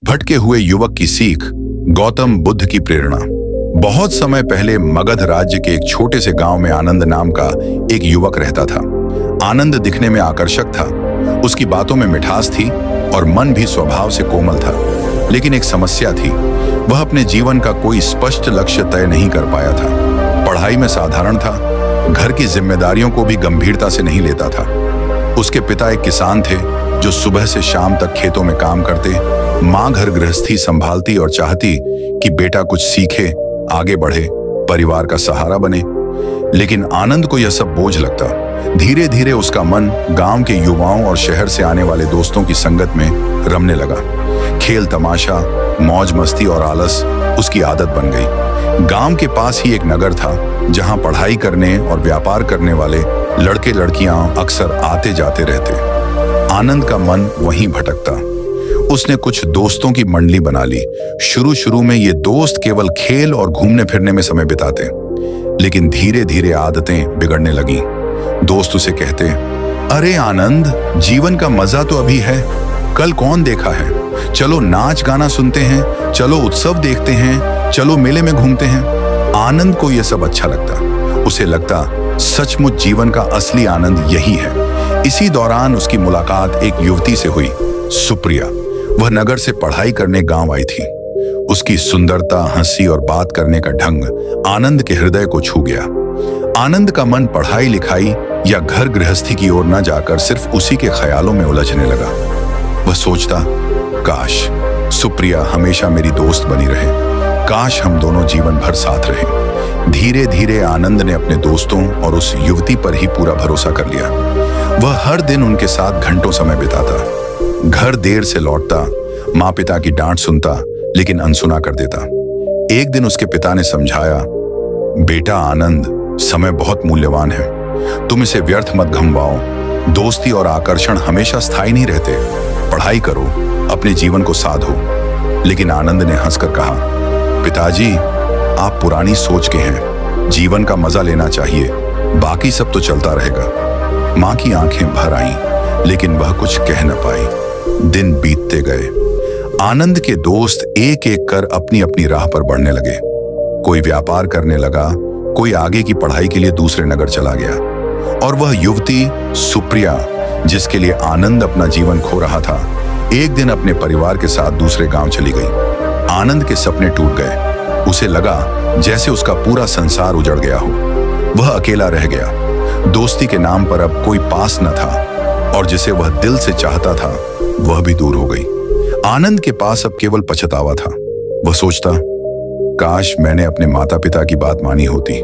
भटके हुए युवक की सीख, गौतम बुद्ध की प्रेरणा। बहुत समय पहले मगध राज्य के एक छोटे से गांव में आनंद नाम का एक युवक रहता था। आनंद दिखने में आकर्षक था, उसकी बातों में मिठास थी और मन भी स्वभाव से कोमल था। लेकिन एक समस्या थी, वह अपने जीवन का कोई स्पष्ट लक्ष्य तय नहीं कर पाया था। पढ़ाई में साधारण था, घर की जिम्मेदारियों को भी गंभीरता से नहीं लेता था। उसके पिता एक किसान थे जो सुबह से शाम तक खेतों में काम करते। माँ घर गृहस्थी संभालती और चाहती कि बेटा कुछ सीखे, आगे बढ़े, परिवार का सहारा बने। लेकिन आनंद को यह सब बोझ लगता। धीरे धीरे उसका मन गांव के युवाओं और शहर से आने वाले दोस्तों की संगत में रमने लगा। खेल तमाशा, मौज मस्ती और आलस उसकी आदत बन गई। गांव के पास ही एक नगर था जहां पढ़ाई करने और व्यापार करने वाले लड़के लड़कियां अक्सर आते जाते रहते। आनंद का मन वहीं भटकता। उसने कुछ दोस्तों की मंडली बना ली। शुरू में ये दोस्त केवल खेल और घूमने फिरने में समय बिताते, लेकिन धीरे धीरे आदतें बिगड़ने लगीं। दोस्त उसे कहते, अरे आनंद, जीवन का मजा तो अभी है, कल कौन देखा है, चलो नाच गाना सुनते हैं, चलो उत्सव देखते हैं, चलो मेले में घूमते हैं। आनंद को यह सब अच्छा लगता। उसे लगता सचमुच जीवन का असली आनंद यही है। इसी दौरान उसकी मुलाकात एक युवती से हुई, सुप्रिया। वह नगर से पढ़ाई करने गांव आई थी। उसकी सुंदरता, हंसी और बात करने का ढंग आनंद के हृदय को छू गया। आनंद का मन पढ़ाई लिखाई या घर गृहस्थी की ओर न जाकर सिर्फ उसी के ख्यालों में उलझने लगा। वह सोचता, काश सुप्रिया हमेशा मेरी दोस्त बनी रहे, काश हम दोनों जीवन भर साथ रहें। धीरे धीरे आनंद ने अपने दोस्तों और उस युवती पर ही पूरा भरोसा कर लिया। वह हर दिन उनके साथ घंटों समय बिताता, घर देर से लौटता, माँ पिता की डांट सुनता लेकिन अनसुना कर देता। एक दिन उसके पिता ने समझाया, बेटा आनंद, समय बहुत मूल्यवान है, तुम इसे व्यर्थ मत गंवाओ। दोस्ती और आकर्षण हमेशा स्थायी नहीं रहते। पढ़ाई करो, अपने जीवन को साधो। लेकिन आनंद ने हंसकर कहा, पिताजी, आप पुरानी सोच के हैं, जीवन का मजा लेना चाहिए, बाकी सब तो चलता रहेगा। माँ की आंखें भर आईं, लेकिन वह कुछ कह न पाई। दिन बीतते गए। आनंद के दोस्त एक एक कर अपनी अपनी राह पर बढ़ने लगे। कोई व्यापार करने लगा, कोई आगे की पढ़ाई के लिए दूसरे नगर चला गया। और वह युवती सुप्रिया, जिसके लिए आनंद अपना जीवन खो रहा था, एक दिन अपने परिवार के साथ दूसरे गांव चली गई। आनंद के सपने टूट गए। उसे लगा जैसे उसका पूरा संसार उजड़ गया हो। वह अकेला रह गया। दोस्ती के नाम पर अब कोई पास न था और जिसे वह दिल से चाहता था वह भी दूर हो गई। आनंद के पास अब केवल पछतावा था। वह सोचता, काश मैंने अपने माता पिता की बात मानी होती,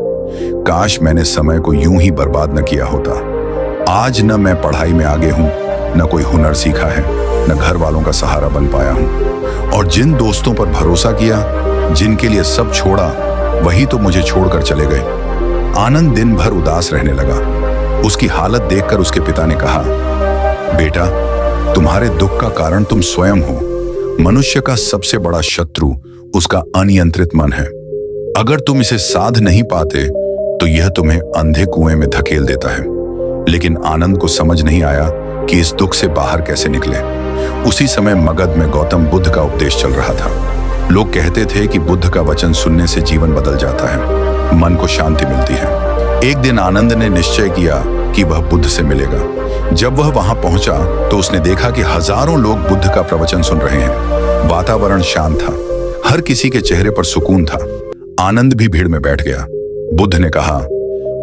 काश मैंने समय को यूं ही बर्बाद न किया होता। आज न मैं पढ़ाई में आगे हूं, न कोई हुनर सीखा है, न घर वालों का सहारा बन पाया हूं। और जिन दोस्तों पर भरोसा किया, जिनके लिए सब छोड़ा, वही तो मुझे छोड़कर चले गए। आनंद दिन भर उदास रहने लगा। उसकी हालत देखकर उसके पिता ने कहा, बेटा, तुम्हारे दुख का कारण तुम स्वयं हो। मनुष्य का सबसे बड़ा शत्रु उसका अनियंत्रित मन है। अगर तुम इसे साध नहीं पाते तो यह तुम्हें अंधे कुएं में धकेल देता है। लेकिन आनंद को समझ नहीं आया कि इस दुख से बाहर कैसे निकले। उसी समय मगध में गौतम बुद्ध का उपदेश चल रहा था। लोग कहते थे कि बुद्ध का वचन सुनने से जीवन बदल जाता है, मन को शांति मिलती है। एक दिन आनंद ने निश्चय किया कि वह बुद्ध से मिलेगा। जब वह वहां पहुंचा तो उसने देखा कि हजारों लोग बुद्ध का प्रवचन सुन रहे हैं। वातावरण शांत था, हर किसी के चेहरे पर सुकून था। आनंद भी भीड़ में बैठ गया। बुद्ध ने कहा,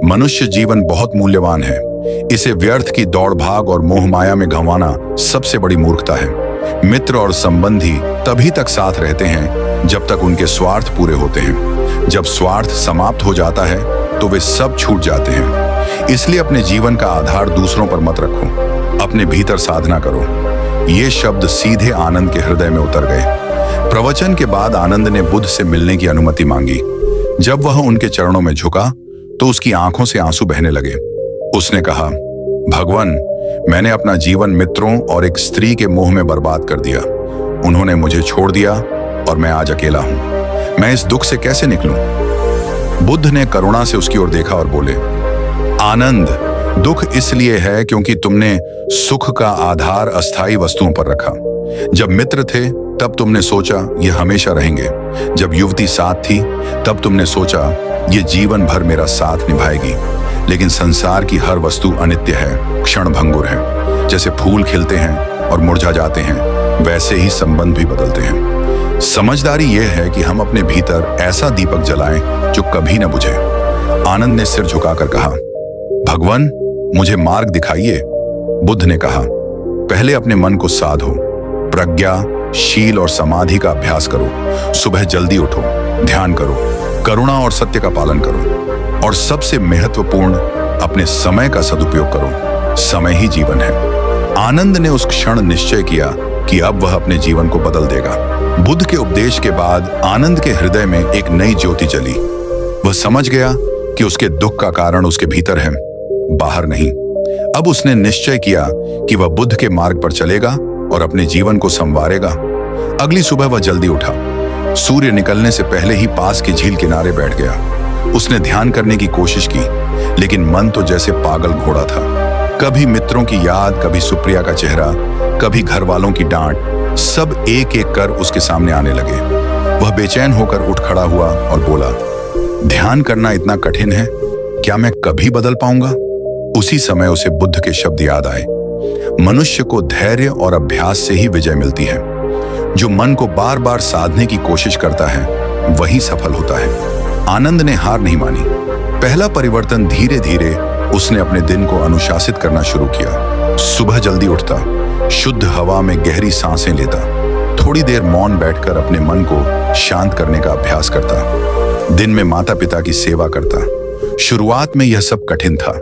मनुष्य जीवन बहुत मूल्यवान है, इसे व्यर्थ की दौड़ भाग और मोह माया में गंवाना सबसे बड़ी मूर्खता है। मित्र और संबंधी तभी तक साथ रहते हैं जब तक उनके स्वार्थ पूरे होते हैं। जब स्वार्थ समाप्त हो जाता है तो वे सब छूट जाते हैं। इसलिए अपने जीवन का आधार दूसरों पर मत रखो, अपने भीतर साधना करो। ये शब्द सीधे आनंद के हृदय में उतर गए। प्रवचन के बाद आनंद ने बुद्ध से मिलने की अनुमति मांगी। जब वह उनके चरणों में झुका तो उसकी आंखों से आंसू बहने लगे। उसने कहा, भगवान, मैंने अपना जीवन मित्रों और एक स्त्री के मोह में बर्बाद कर दिया। उन्होंने मुझे छोड़ दिया और मैं आज अकेला हूं। मैं इस दुख से कैसे निकलूं? बुद्ध ने करुणा से उसकी ओर देखा और बोले, आनंद, दुख इसलिए है क्योंकि तुमने सुख का आधार अस्थायी वस्तुओं पर रखा। जब मित्र थे तब तुमने सोचा ये हमेशा रहेंगे। जब युवती साथ थी तब तुमने सोचा ये जीवन भर मेरा साथ निभाएगी। लेकिन संसार की हर वस्तु अनित्य है, क्षणभंगुर है। जैसे फूल खिलते हैं और मुरझा जाते हैं, वैसे ही संबंध भी बदलते हैं। समझदारी यह है कि हम अपने भीतर ऐसा दीपक जलाएं जो कभी न बुझे। आनंद ने सिर झुकाकर कहा, भगवान मुझे मार्ग दिखाइए। बुद्ध ने कहा, पहले अपने मन को साधो, प्रज्ञा, शील और समाधि का अभ्यास करो। सुबह जल्दी उठो, ध्यान करो, करुणा और सत्य का पालन करो, और सबसे महत्वपूर्ण, अपने समय का सदुपयोग करो। समय ही जीवन है। आनंद ने उस क्षण निश्चय किया कि अब वह अपने जीवन को बदल देगा। बुद्ध के उपदेश के बाद आनंद के हृदय में एक नई ज्योति जली। वह समझ गया कि उसके दुख का कारण उसके भीतर है, बाहर नहीं। अब उसने निश्चय किया कि वह बुद्ध के मार्ग पर चलेगा और अपने जीवन को संवारेगा। अगली सुबह वह जल्दी उठा। सूर्य निकलने से पहले ही पास की झील किनारे बैठ गया। उसने ध्यान करने की कोशिश की, लेकिन मन तो जैसे पागल घोड़ा था। कभी मित्रों की याद, कभी सुप्रिया का चेहरा, कभी घर वालों की डांट, सब एक एक कर उसके सामने आने लगे। वह बेचैन होकर उठ खड़ा हुआ और बोला, ध्यान करना इतना कठिन है, क्या मैं कभी बदल पाऊंगा? उसी समय उसे बुद्ध के शब्द याद आए, मनुष्य को धैर्य और अभ्यास से ही विजय मिलती है। जो मन को बार बार साधने की कोशिश करता है वही सफल होता है। आनंद ने हार नहीं मानी। पहला परिवर्तन धीरे धीरे उसने अपने दिन को अनुशासित करना शुरू किया। सुबह जल्दी उठता, शुद्ध हवा में गहरी सांसें लेता, थोड़ी देर मौन बैठकर अपने मन को शांत करने का अभ्यास करता, दिन में माता पिता की सेवा करता। शुरुआत में यह सब कठिन था।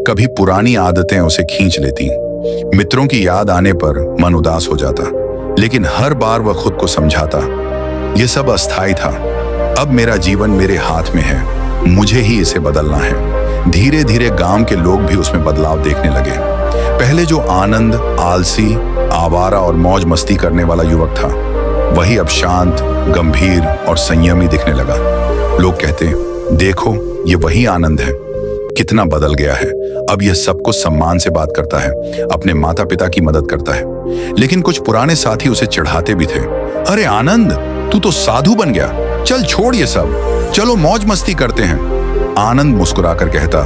कभी पुरानी आदतें उसे खींच लेती, मित्रों की याद आने पर मन उदास हो जाता, लेकिन हर बार वह खुद को समझाता, यह सब अस्थायी था। अब मेरा जीवन मेरे हाथ में है, मुझे ही इसे बदलना है। धीरे धीरे गांव के लोग भी उसमें बदलाव देखने लगे। पहले जो आनंद, आलसी, आवारा और मौज मस्ती करने वाला युवक था, वही अब शांत, गंभीर और संयमी दिखने लगा। लोग कहते, देखो ये वही आनंद है, कितना बदल गया है। अब यह सबको सम्मान से बात करता है, अपने माता पिता की मदद करता है। लेकिन कुछ पुराने साथी उसे चिढ़ाते भी थे, अरे आनंद, तू तो साधु बन गया, चल छोड़ ये सब, चलो मौज मस्ती करते हैं। आनंद मुस्कुराकर कहता,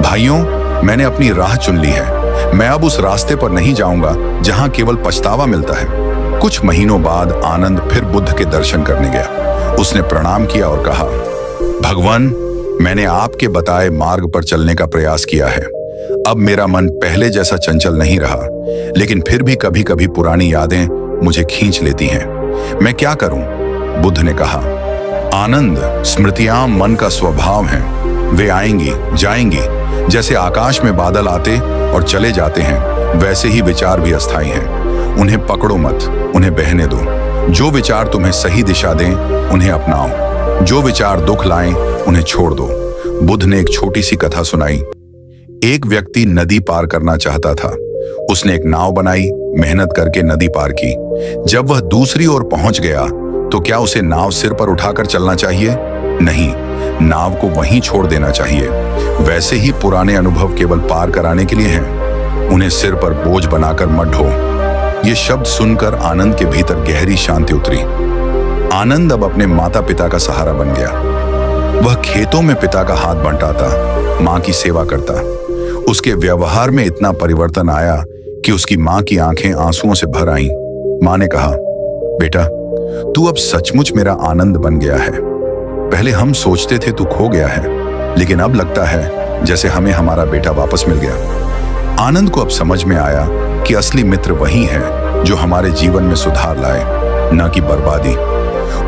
भाइयों, मैंने अपनी राह चुन ली है। मैं अब उस रास्ते पर नहीं जाऊंगा जहां केवल पछतावा मिलता है। कुछ महीनों बाद आनंद फिर बुद्ध के दर्शन करने गया। उसने प्रणाम किया और कहा, भगवान, मैंने आपके बताए मार्ग पर चलने का प्रयास किया है। अब मेरा मन पहले जैसा चंचल नहीं रहा, लेकिन फिर भी कभी कभी पुरानी यादें मुझे खींच लेती हैं। मैं क्या करूं? बुद्ध ने कहा, आनंद, स्मृतियां मन का स्वभाव हैं। वे आएंगी, जाएंगी। जैसे आकाश में बादल आते और चले जाते हैं, वैसे ही विचार भी अस्थायी हैं। उन्हें पकड़ो मत, उन्हें बहने दो। जो विचार तुम्हें सही दिशा दें, उन्हें अपनाओ। जो विचार दुख लाएं, उन्हें छोड़ दो। बुद्ध ने एक छोटी सी कथा सुनाई। एक व्यक्ति नदी पार करना चाहता था। उसने एक नाव बनाई, मेहनत करके नदी पार की। जब वह दूसरी ओर पहुंच गया तो क्या उसे नाव सिर पर उठाकर चलना चाहिए? नहीं, नाव को वहीं छोड़ देना चाहिए। वैसे ही पुराने अनुभव केवल पार कराने के लिए हैं, उन्हें सिर पर बोझ बनाकर मत ढो। ये शब्द सुनकर आनंद के भीतर गहरी शांति उतरी। आनंद अब अपने माता पिता का सहारा बन गया। वह खेतों में पिता का हाथ बंटाता, मां की सेवा करता। उसके व्यवहार में इतना परिवर्तन आया कि उसकी मां की आंखें आंसुओं से भर आईं। मां ने कहा, बेटा, तू अब सचमुच मेरा आनंद बन गया है। पहले हम सोचते थे तू खो गया है, लेकिन अब लगता है जैसे हमें हमारा बेटा वापस मिल गया। आनंद को अब समझ में आया कि असली मित्र वही है जो हमारे जीवन में सुधार लाए, न कि बर्बादी।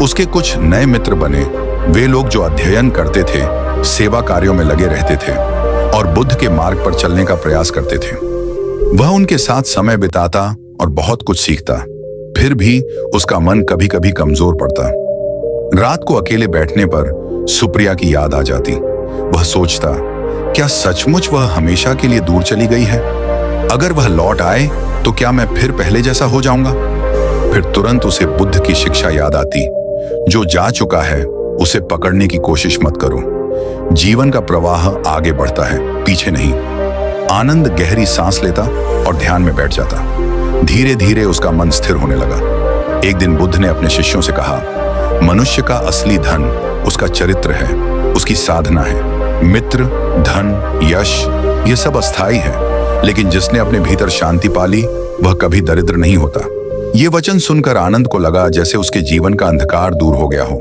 उसके कुछ नए मित्र बने, वे लोग जो अध्ययन करते थे, सेवा कार्यों में लगे रहते थे और बुद्ध के मार्ग पर चलने का प्रयास करते थे। वह उनके साथ समय बिताता और बहुत कुछ सीखता। फिर भी उसका मन कभी कभी कमजोर पड़ता। रात को अकेले बैठने पर सुप्रिया की याद आ जाती। वह सोचता, क्या सचमुच वह हमेशा के लिए दूर चली गई है? अगर वह लौट आए तो क्या मैं फिर पहले जैसा हो जाऊंगा? फिर तुरंत उसे बुद्ध की शिक्षा याद आती, जो जा चुका है उसे पकड़ने की कोशिश मत करो। जीवन का प्रवाह आगे बढ़ता है, पीछे नहीं। आनंद गहरी सांस लेता और ध्यान में बैठ जाता। धीरे धीरे उसका मन स्थिर होने लगा। एक दिन बुद्ध ने अपने शिष्यों से कहा, मनुष्य का असली धन उसका चरित्र है, उसकी साधना है। मित्र, धन, यश ये सब अस्थायी है, लेकिन जिसने अपने भीतर शांति पाली वह कभी दरिद्र नहीं होता। ये वचन सुनकर आनंद को लगा जैसे उसके जीवन का अंधकार दूर हो गया हो।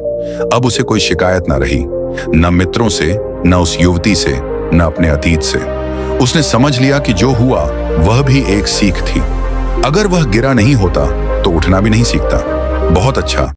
अब उसे कोई शिकायत न रही, न मित्रों से, न उस युवती से, न अपने अतीत से। उसने समझ लिया कि जो हुआ वह भी एक सीख थी। अगर वह गिरा नहीं होता तो उठना भी नहीं सीखता। बहुत अच्छा।